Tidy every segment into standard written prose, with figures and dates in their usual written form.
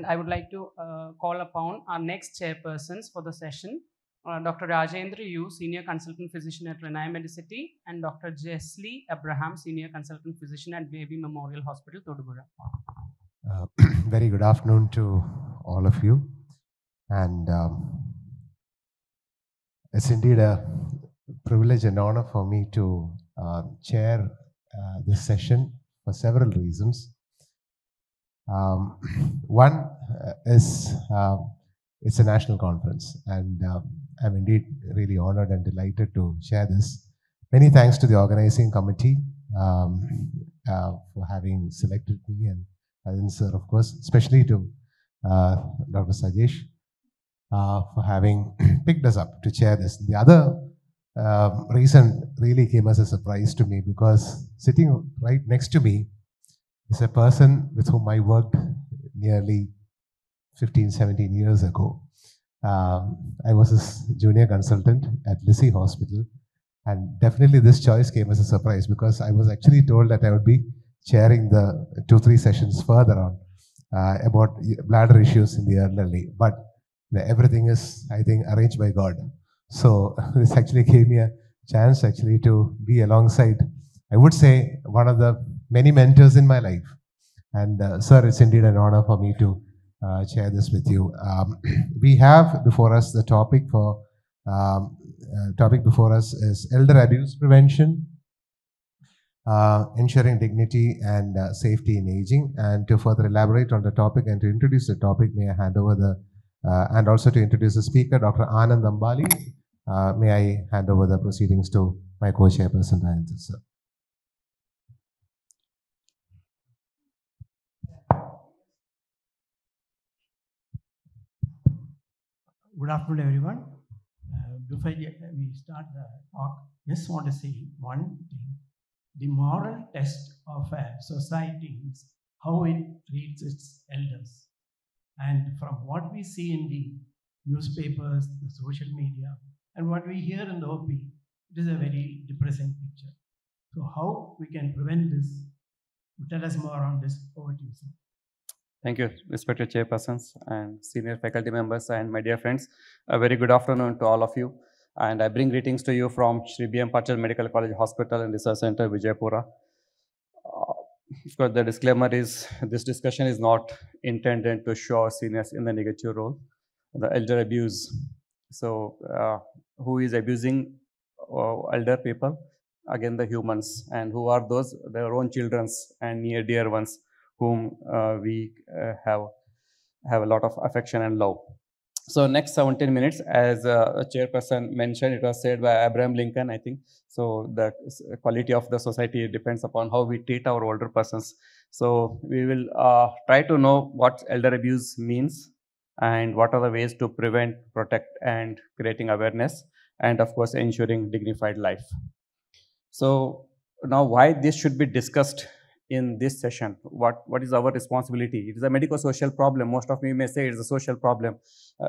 I would like to call upon our next chairpersons for the session, Dr. Rajendra Yu, Senior Consultant Physician at Renai Medicity, and Dr. Jesli Abraham, Senior Consultant Physician at Baby Memorial Hospital, Todupuzha. Very good afternoon to all of you. And it's indeed a privilege and honor for me to chair this session for several reasons. One is it's a national conference, and I'm indeed really honored and delighted to share this. Many thanks to the organizing committee for having selected me, and Anand sir, of course, especially to Dr. Sajesh for having picked us up to chair this. The other reason really came as a surprise to me, because sitting right next to me is a person with whom I worked nearly 15, 17 years ago. I was his junior consultant at Lissy Hospital, and definitely this choice came as a surprise, because I was actually told that I would be chairing the 2-3 sessions further on about bladder issues in the elderly. But everything is, I think, arranged by God. So this actually gave me a chance actually to be alongside, I would say, one of the many mentors in my life. And sir, it's indeed an honor for me to share this with you. We have before us the topic for before us is elder abuse prevention, ensuring dignity and safety in aging. And to further elaborate on the topic and to introduce the topic, may I hand over the and also to introduce the speaker, Dr. Anand Ambali. May I hand over the proceedings to my co-chairperson, Anand, sir. Good afternoon, everyone. Before we start the talk, just want to say one thing. The moral test of a society is how it treats its elders. And from what we see in the newspapers, the social media, and what we hear in the OP, it is a very depressing picture. So how we can prevent this? Tell us more on this. Over to you, sir. Thank you, respected chairpersons and senior faculty members and my dear friends. A very good afternoon to all of you. And I bring greetings to you from Shri B.M. Patel Medical College Hospital and Research Center, Vijaypura. Of course, the disclaimer is this discussion is not intended to show seniors in the negative role, the elder abuse. So, who is abusing elder people? Again, the humans. And who are those? Their own children's and near dear ones, whom we have a lot of affection and love. So next 17 minutes, as a chairperson mentioned, it was said by Abraham Lincoln, I think. So the quality of the society depends upon how we treat our older persons. So we will try to know what elder abuse means and what are the ways to prevent, protect, and creating awareness, and of course ensuring dignified life. So now why this should be discussed in this session? What is our responsibility? It is a medico-social problem. Most of you may say it is a social problem.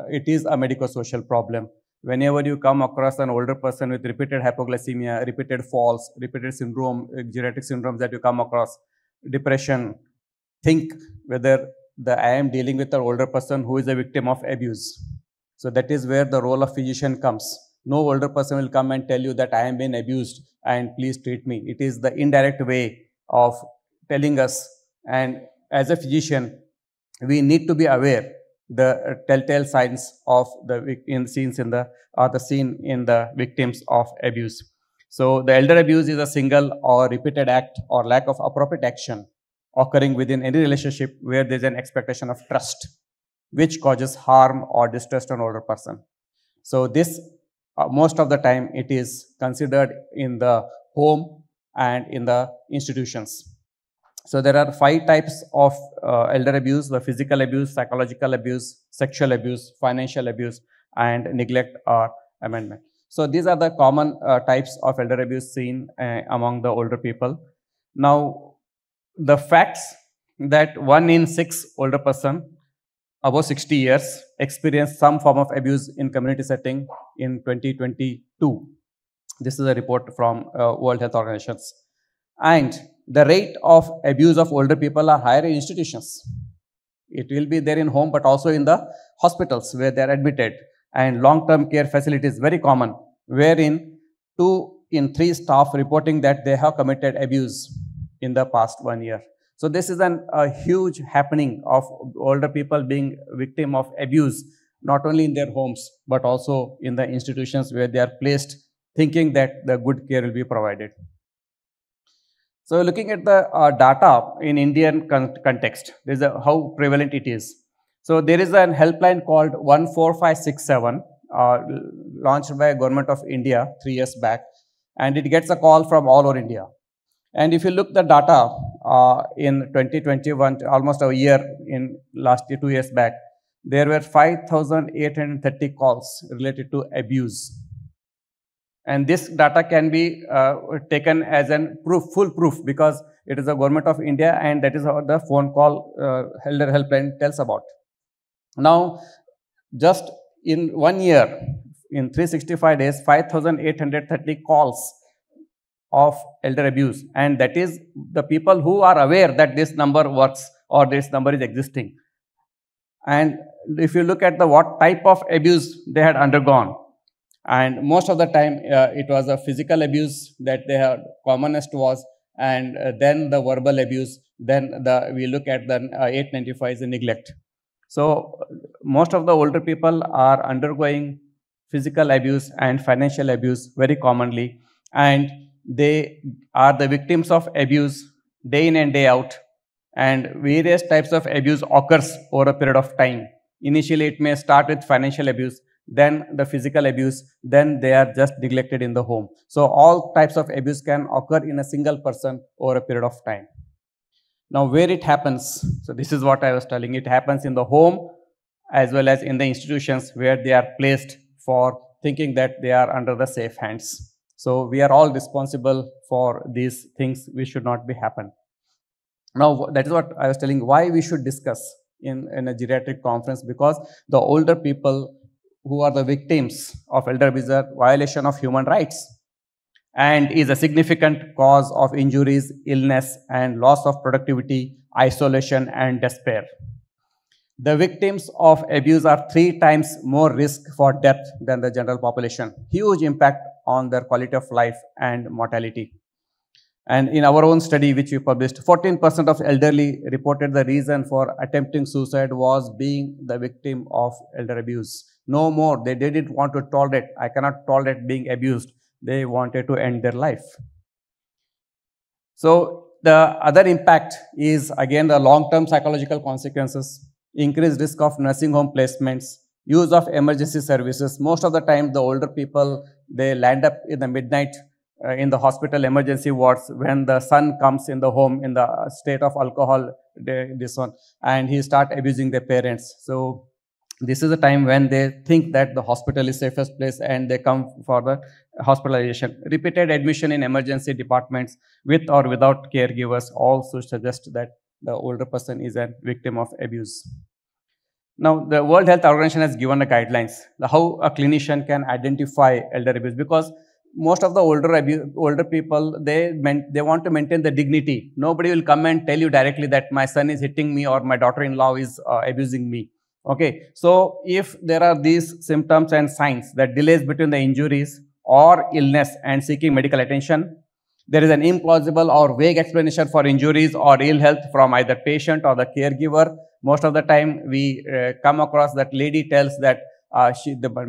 It is a medico-social problem. Whenever you come across an older person with repeated hypoglycemia, repeated falls, repeated syndrome, geriatric syndromes that you come across, depression, think whether I am dealing with an older person who is a victim of abuse. So that is where the role of physician comes. No older person will come and tell you that I am being abused and please treat me. It is the indirect way of telling us, and as a physician, we need to be aware the telltale signs of the scene in the victims of abuse. So the elder abuse is a single or repeated act or lack of appropriate action occurring within any relationship where there is an expectation of trust, which causes harm or distress to an older person. So this, most of the time, it is considered in the home and in the institutions. So there are 5 types of elder abuse: the physical abuse, psychological abuse, sexual abuse, financial abuse, and neglect or amendment. So these are the common types of elder abuse seen among the older people. Now, the facts that 1 in 6 older person above 60 years experienced some form of abuse in community setting in 2022. This is a report from World Health Organization. And the rate of abuse of older people are higher in institutions. It will be there in home, but also in the hospitals where they are admitted. And long-term care facilities, very common, wherein 2 in 3 staff reporting that they have committed abuse in the past 1 year. So this is a huge happening of older people being victim of abuse, not only in their homes, but also in the institutions where they are placed, thinking that the good care will be provided. So looking at the data in Indian context, this is how prevalent it is. So there is a helpline called 14567, launched by Government of India 3 years back, and it gets a call from all over India. And if you look the data in 2021, almost a year in last year, 2 years back, there were 5,830 calls related to abuse. And this data can be taken as a full proof, because it is a Government of India, and that is how the phone call elder helpline tells about. Now, just in 1 year, in 365 days, 5,830 calls of elder abuse, and that is the people who are aware that this number works or this number is existing. And if you look at the what type of abuse they had undergone, and most of the time it was a physical abuse that they had commonest was, and then the verbal abuse, then we look at the 895 is the neglect. So most of the older people are undergoing physical abuse and financial abuse very commonly, and they are the victims of abuse day in and day out, and various types of abuse occurs over a period of time. Initially it may start with financial abuse, then the physical abuse, then they are just neglected in the home. So all types of abuse can occur in a single person over a period of time. Now where it happens, so this is what I was telling, it happens in the home as well as in the institutions where they are placed for thinking that they are under the safe hands. So we are all responsible for these things which should not be happen. Now that is what I was telling, why we should discuss in a geriatric conference, because the older people who are the victims of elder abuse are violation of human rights and is a significant cause of injuries, illness, and loss of productivity, isolation, and despair. The victims of abuse are 3 times more risk for death than the general population. Huge impact on their quality of life and mortality. And in our own study, which we published, 14% of elderly reported the reason for attempting suicide was being the victim of elder abuse. No more. They didn't want to tolerate. I cannot tolerate being abused. They wanted to end their life. So the other impact is again the long-term psychological consequences, increased risk of nursing home placements, use of emergency services. Most of the time, the older people, they land up in the midnight in the hospital emergency wards when the son comes in the home in the state of alcohol, and he start abusing their parents. So this is a time when they think that the hospital is safest place and they come for the hospitalization. Repeated admission in emergency departments with or without caregivers also suggest that the older person is a victim of abuse. Now, the World Health Organization has given the guidelines how a clinician can identify elder abuse, because most of the older people, they want to maintain the dignity. Nobody will come and tell you directly that my son is hitting me or my daughter-in-law is abusing me. Okay, so if there are these symptoms and signs that delays between the injuries or illness and seeking medical attention, there is an implausible or vague explanation for injuries or ill health from either patient or the caregiver. Most of the time, we come across that lady tells that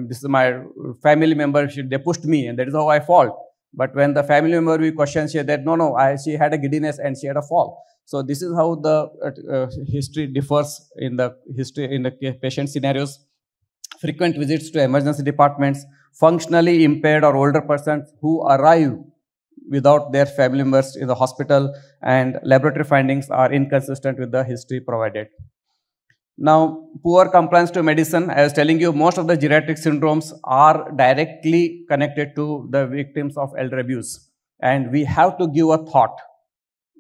this is my family member, they pushed me and that is how I fall. But when the family member we question, she said that no, she had a giddiness and she had a fall. So this is how the history differs in the patient scenarios. Frequent visits to emergency departments, functionally impaired or older persons who arrive without their family members in the hospital, and laboratory findings are inconsistent with the history provided. Now, poor compliance to medicine. I was telling you, most of the geriatric syndromes are directly connected to the victims of elder abuse. And we have to give a thought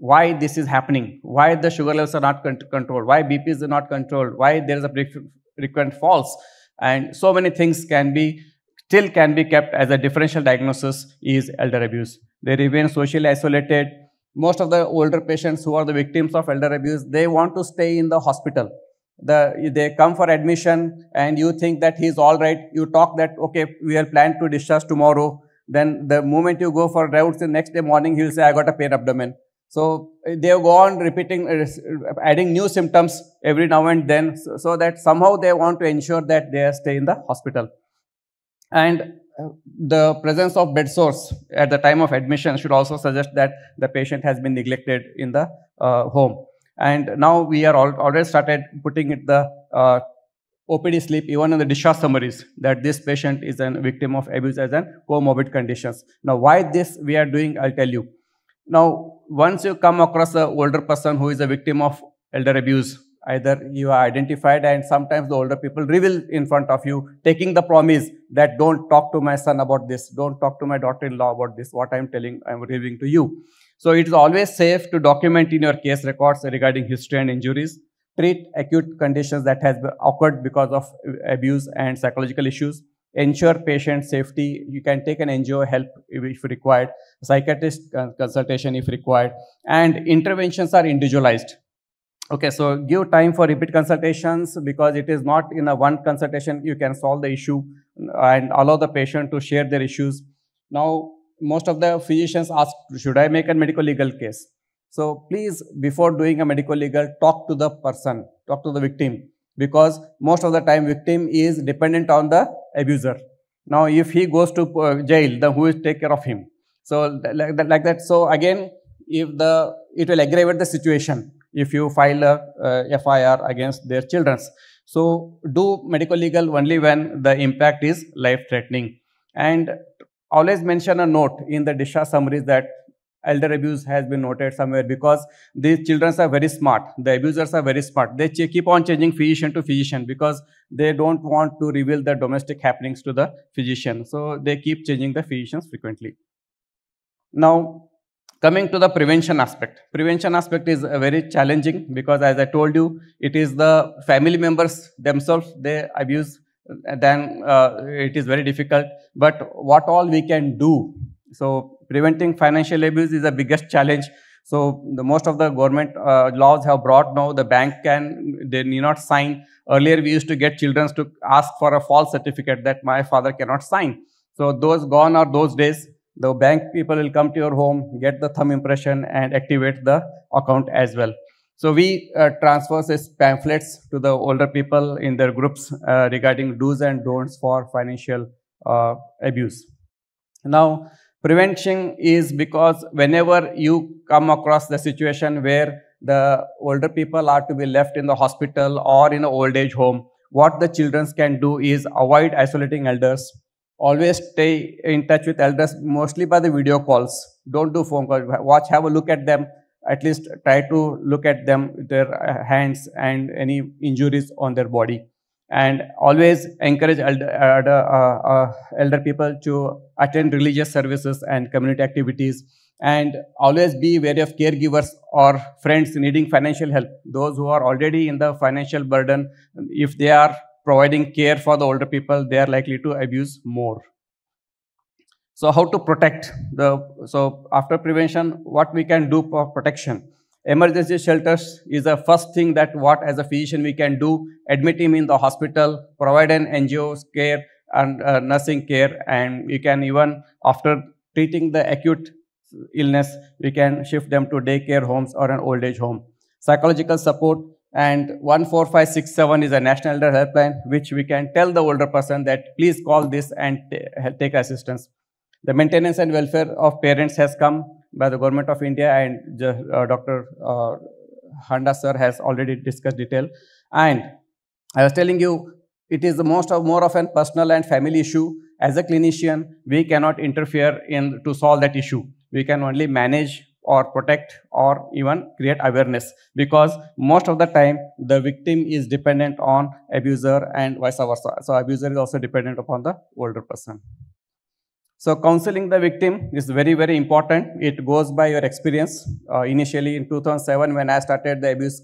why this is happening, why the sugar levels are not controlled, why BPs are not controlled, why there is a frequent falls. And so many things still can be kept as a differential diagnosis is elder abuse. They remain socially isolated. Most of the older patients who are the victims of elder abuse, they want to stay in the hospital. They come for admission and you think that he's all right. You talk that, okay, we are planned to discharge tomorrow. Then the moment you go for routes, the next day morning, he'll say, I got a pain abdomen. So they go on repeating, adding new symptoms every now and then, so that somehow they want to ensure that they stay in the hospital. And the presence of bed sores at the time of admission should also suggest that the patient has been neglected in the home. And now we are already started putting it the OPD sleep even in the discharge summaries that this patient is a victim of abuse as an comorbid conditions. Now why this we are doing, I'll tell you. Now once you come across an older person who is a victim of elder abuse, either you are identified and sometimes the older people reveal in front of you, taking the promise that don't talk to my son about this, don't talk to my daughter-in-law about this, what I'm telling, I'm revealing to you. So it is always safe to document in your case records regarding history and injuries, treat acute conditions that has occurred because of abuse and psychological issues, ensure patient safety. You can take an NGO help if required, psychiatrist consultation if required, and interventions are individualized. Okay, so give time for repeat consultations because it is not in a one consultation you can solve the issue, and allow the patient to share their issues. Now, most of the physicians ask, should I make a medical legal case? So please, before doing a medical legal, talk to the person, talk to the victim, because most of the time victim is dependent on the abuser. Now, if he goes to jail, then who will take care of him? So like that. So again, it will aggravate the situation if you file a FIR against their children. So do medical legal only when the impact is life-threatening. And always mention a note in the discharge summaries that elder abuse has been noted somewhere, because these children are very smart. The abusers are very smart. They keep on changing physician to physician because they don't want to reveal the domestic happenings to the physician. So they keep changing the physicians frequently. Now, coming to the prevention aspect. Prevention aspect is very challenging because, as I told you, it is the family members themselves, they abuse, then it is very difficult. But what all we can do? So preventing financial abuse is the biggest challenge. So the most of the government laws have brought now the bank they need not sign. Earlier we used to get children to ask for a false certificate that my father cannot sign. So those gone are those days. The bank people will come to your home, get the thumb impression and activate the account as well. So we transfer these pamphlets to the older people in their groups regarding do's and don'ts for financial abuse. Now, prevention is because whenever you come across the situation where the older people are to be left in the hospital or in an old age home, what the children can do is avoid isolating elders. Always stay in touch with elders, mostly by the video calls. Don't do phone calls. Have a look at them. At least try to look at them, their hands and any injuries on their body. And always encourage elder people to attend religious services and community activities. And always be wary of caregivers or friends needing financial help. Those who are already in the financial burden, if they are providing care for the older people, they are likely to abuse more. So how to protect so after prevention, what we can do for protection? Emergency shelters is the first thing that what as a physician we can do. Admit him in the hospital, provide an NGO care and nursing care, and you can even after treating the acute illness, we can shift them to daycare homes or an old age home. Psychological support. And 14567 is a national elder helpline, which we can tell the older person that please call this and take assistance. The maintenance and welfare of parents has come by the government of India, and Dr. Handa sir has already discussed detail. And I was telling you, it is more of a personal and family issue. As a clinician, we cannot interfere to solve that issue. We can only manage or protect or even create awareness, because most of the time the victim is dependent on abuser and vice versa. So abuser is also dependent upon the older person. So counseling the victim is very, very important. It goes by your experience. Initially in 2007, when I started the abuse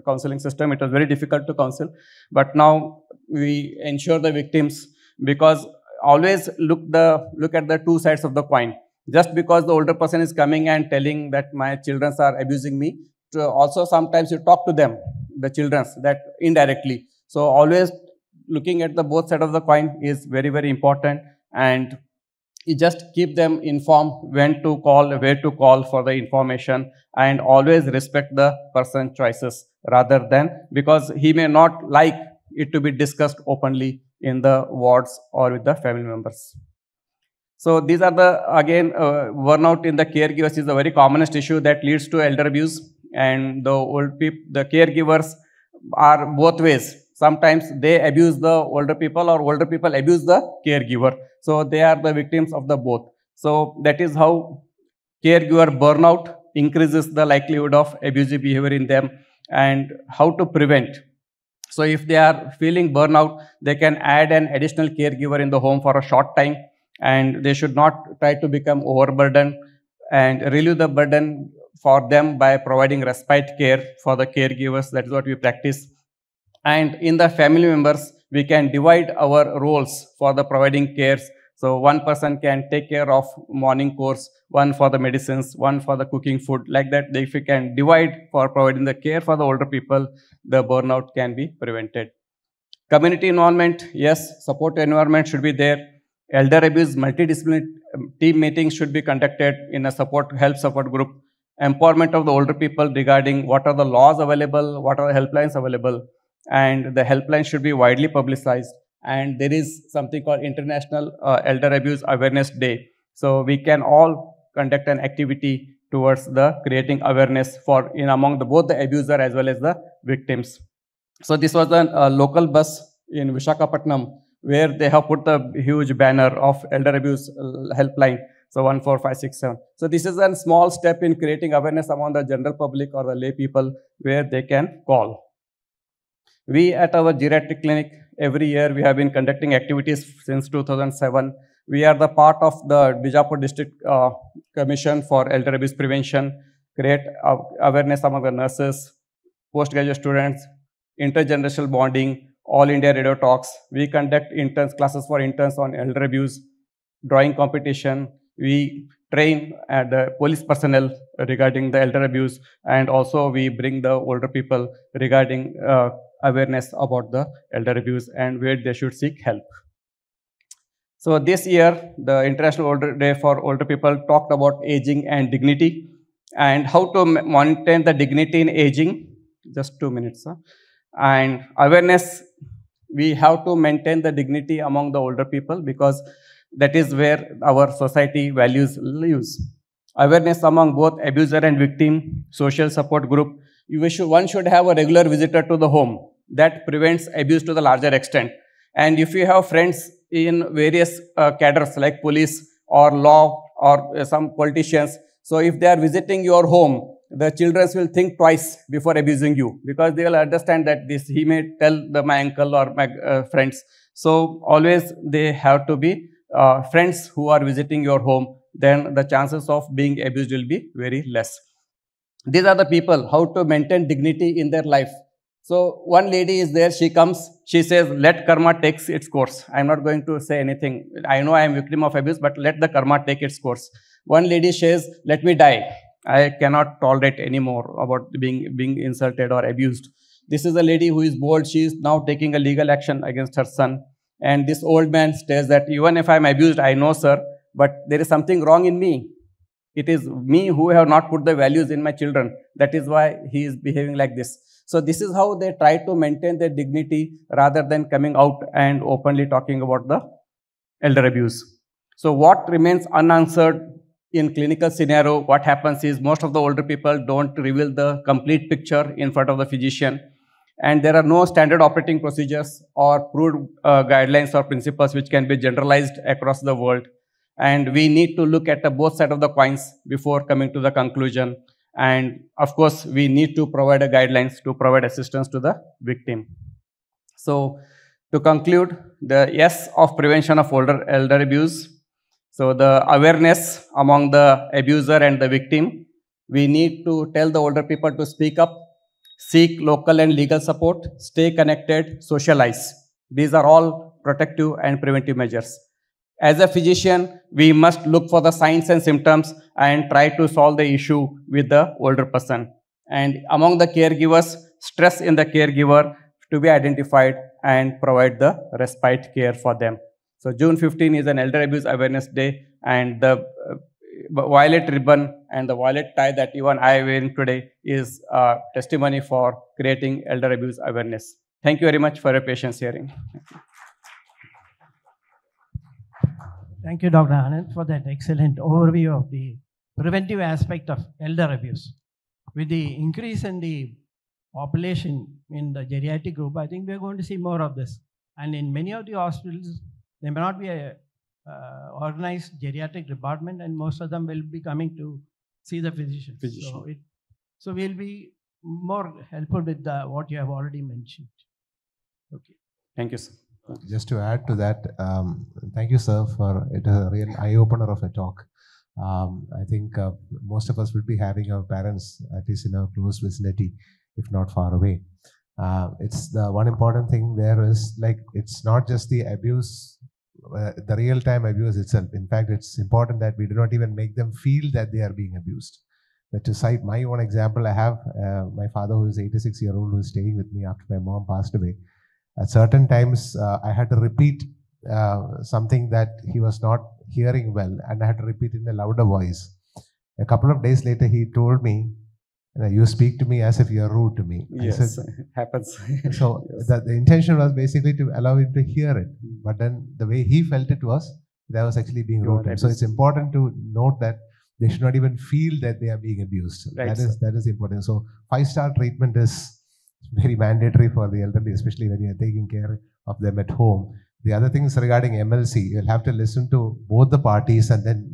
counseling system, it was very difficult to counsel. But now we ensure the victims, because always look at the two sides of the coin. Just because the older person is coming and telling that my children are abusing me, also sometimes you talk to them, the children, that indirectly. So always looking at the both side of the coin is very, very important, and you just keep them informed when to call, where to call for the information, and always respect the person's choices rather than, because he may not like it to be discussed openly in the wards or with the family members. So these are the, again, burnout in the caregivers is the very commonest issue that leads to elder abuse, and the old people, the caregivers are both ways. Sometimes they abuse the older people or older people abuse the caregiver. So they are the victims of the both. So that is how caregiver burnout increases the likelihood of abusive behavior in them, and how to prevent. So if they are feeling burnout, they can add an additional caregiver in the home for a short time, and they should not try to become overburdened, and relieve the burden for them by providing respite care for the caregivers. That is what we practice. And in the family members, we can divide our roles for the providing cares. So one person can take care of morning course, one for the medicines, one for the cooking food. Like that, if we can divide for providing the care for the older people, the burnout can be prevented. Community involvement, yes, support environment should be there. Elder abuse multidisciplinary team meetings should be conducted in a help support group. Empowerment of the older people regarding what are the laws available, what are the helplines available, and the helpline should be widely publicized. And there is something called International Elder Abuse Awareness Day. So we can all conduct an activity towards the creating awareness for among both the abuser as well as the victims. So this was a local bus in Visakhapatnam where they have put a huge banner of elder abuse helpline. So 14567. So this is a small step in creating awareness among the general public or the lay people where they can call. We at our geriatric clinic, every year we have been conducting activities since 2007. We are the part of the Bijapur District Commission for Elder Abuse Prevention, create awareness among the nurses, postgraduate students, intergenerational bonding, all India radio talks. We conduct classes for interns on elder abuse, drawing competition. We train the police personnel regarding the elder abuse, and also we bring the older people regarding awareness about the elder abuse and where they should seek help. So this year, the International Older Day for Older People talked about aging and dignity and how to maintain the dignity in aging. Just 2 minutes. And awareness, we have to maintain the dignity among the older people because that is where our society values lives. Awareness among both abuser and victim, social support group. One should have a regular visitor to the home. That prevents abuse to the larger extent. And if you have friends in various cadres like police or law or some politicians, so if they are visiting your home, the children will think twice before abusing you because they will understand that he may tell my uncle or my friends. So always they have to be friends who are visiting your home, then the chances of being abused will be very less. These are the people, how to maintain dignity in their life. So one lady is there, she comes, she says, let karma take its course. I'm not going to say anything. I know I am victim of abuse, but let the karma take its course. One lady says, let me die. I cannot tolerate anymore about being insulted or abused. This is a lady who is bold. She is now taking a legal action against her son. And this old man says that even if I'm abused, I know, sir, but there is something wrong in me. It is me who have not put the values in my children. That is why he is behaving like this. So this is how they try to maintain their dignity rather than coming out and openly talking about the elder abuse. So what remains unanswered in clinical scenario, what happens is most of the older people don't reveal the complete picture in front of the physician. And there are no standard operating procedures or proved guidelines or principles which can be generalized across the world. And we need to look at both sides of the coins before coming to the conclusion. And of course, we need to provide guidelines to provide assistance to the victim. So to conclude, the S of prevention of elder abuse. So the awareness among the abuser and the victim. We need to tell the older people to speak up, seek local and legal support, stay connected, socialize. These are all protective and preventive measures. As a physician, we must look for the signs and symptoms and try to solve the issue with the older person. and among the caregivers, stress in the caregiver to be identified and provide the respite care for them. So June 15 is an Elder Abuse Awareness Day, and the violet ribbon and the violet tie that even I am wearing today is a testimony for creating elder abuse awareness. Thank you very much for your patience hearing. Thank you, Dr. Anand, for that excellent overview of the preventive aspect of elder abuse. With the increase in the population in the geriatric group, I think we're going to see more of this. And in many of the hospitals, there may not be a organized geriatric department, and most of them will be coming to see the physician. So we'll be more helpful with what you have already mentioned. Okay. Thank you, sir. Just to add to that, thank you, sir, for it. A real eye-opener of a talk. I think most of us will be having our parents at least in our close vicinity, if not far away. It's the one important thing there is, like, it's not just the abuse, the real-time abuse itself. In fact, it's important that we do not even make them feel that they are being abused. But to cite my own example, I have my father, who is 86-year-old, who is staying with me after my mom passed away. At certain times, I had to repeat something that he was not hearing well, and I had to repeat in a louder voice. A couple of days later, he told me, "You speak to me as if you are rude to me." Yes, I said, happens. So yes. the intention was basically to allow him to hear it, but then the way he felt it was, that was actually being rude to him. So it's important to note that they should not even feel that they are being abused. Right, that is important. So 5-star treatment is very mandatory for the elderly, especially when you are taking care of them at home. The other things regarding MLC, you'll have to listen to both the parties, and then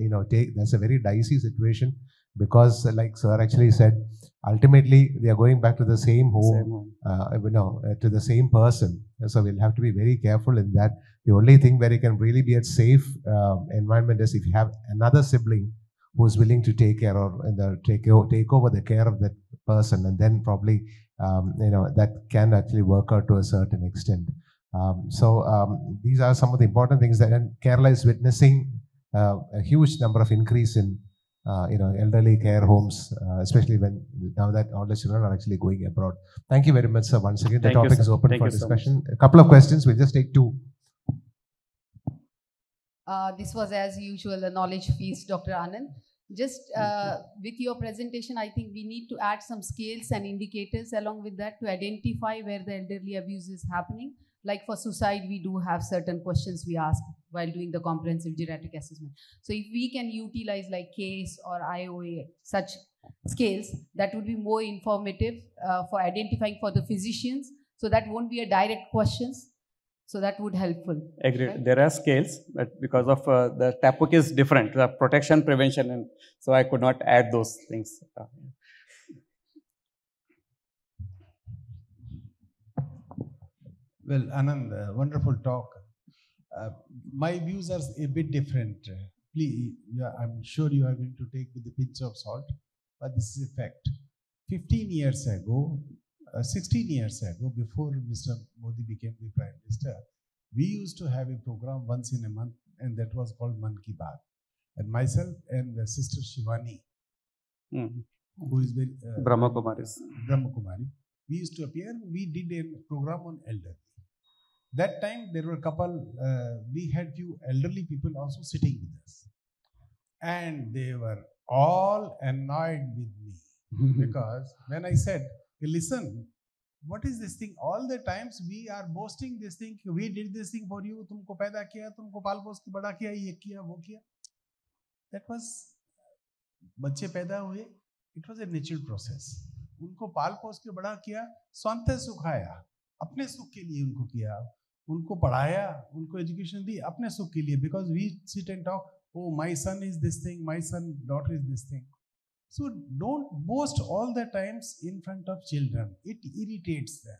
that's a very dicey situation, because like sir actually said, ultimately they are going back to the same home, to the same person. So we'll have to be very careful in that. The only thing where you can really be at safe environment is if you have another sibling who's willing to take care or take over the care of that person, and then probably that can actually work out to a certain extent. These are some of the important things that, and Kerala is witnessing a huge number of increase in elderly care homes, especially now that all the children are actually going abroad. Thank you very much, sir. Once again, the topic is open for discussion. A couple of questions. We'll just take two. This was, as usual, a knowledge feast, Dr. Anand. Just with your presentation, I think we need to add some scales and indicators along with that to identify where the elderly abuse is happening. Like for suicide, we do have certain questions we ask while doing the comprehensive geriatric assessment. So if we can utilize like CASE or IOA, such scales, that would be more informative for identifying for the physicians. So that won't be a direct questions. So that would helpful. Agreed. Right? There are scales, but because of the topic is different, the protection, prevention, and so I could not add those things. Well, Anand, wonderful talk. My views are a bit different. Please, I'm sure you are going to take with a pinch of salt, but this is a fact. 16 years ago, before Mr. Modi became the Prime Minister, we used to have a program once in a month, and that was called Man Ki Baat. And myself and Sister Shivani, who is very Brahma Kumari, we used to appear. We did a program on elderly. That time there were a couple, we had few elderly people also sitting with us, and they were all annoyed with me because when I said, listen, what is this thing? All the times we are boasting this thing, we did this thing for you, tumko paida kiya, tumko pal pos ke bada kiya, ye kiya, wo kiya. That was, bacche paida hue, it was a natural process. उनको पाल पोस के बड़ा किया, स्वांत सुखाया, अपने सुख के लिए उनको किया, उनको पढ़ाया, उनको एजुकेशन दी अपने सुख के लिए, because we sit and talk, oh my son is this thing, my son daughter is this thing. So don't boast all the times in front of children. It irritates them.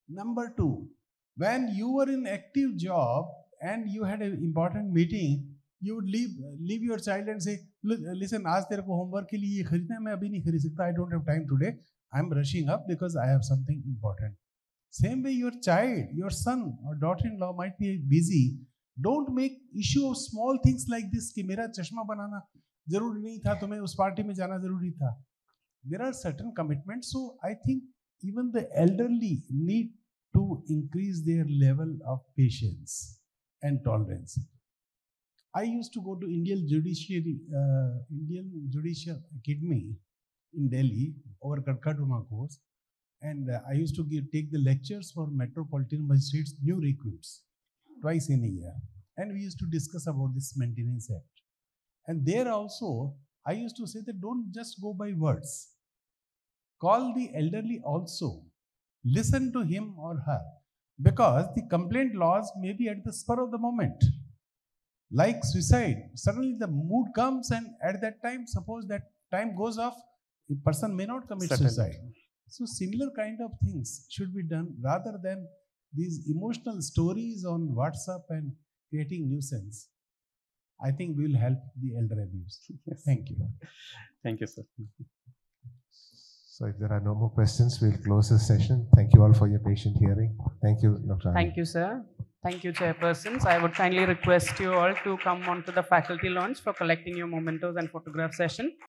Number two, when you were in active job and you had an important meeting, you would leave your child and say, listen, आज तेरे को homework के लिए ये खरीदना है, मैं अभी नहीं खरीद सकता. I don't have time today. I'm rushing up because I have something important. Same way, your child, your son or daughter-in-law might be busy. Don't make issue of small things like this कि मेरा चश्मा बनाना जरूरी नहीं था, तुम्हें उस party में जाना जरूरी था. there are certain commitments. So I think even the elderly need to increase their level of patience and tolerance. I used to go to Indian Judicial Academy in Delhi over Karkaduma course, and I used to take the lectures for Metropolitan Magistrates, new recruits, twice in a year, and we used to discuss about this Maintenance Act. And there also, I used to say that don't just go by words. Call the elderly also. Listen to him or her, because the complaint laws may be at the spur of the moment. Like suicide, suddenly the mood comes, and at that time, suppose that time goes off, the person may not commit suicide. So similar kind of things should be done rather than these emotional stories on WhatsApp and creating nuisance. I think we will help the elder abuse. Yes. Thank you. Thank you, sir. So if there are no more questions, we'll close this session. Thank you all for your patient hearing. Thank you, Dr. Anand. Thank you, sir. Thank you, chairpersons. I would kindly request you all to come onto the faculty lounge for collecting your mementos and photograph session.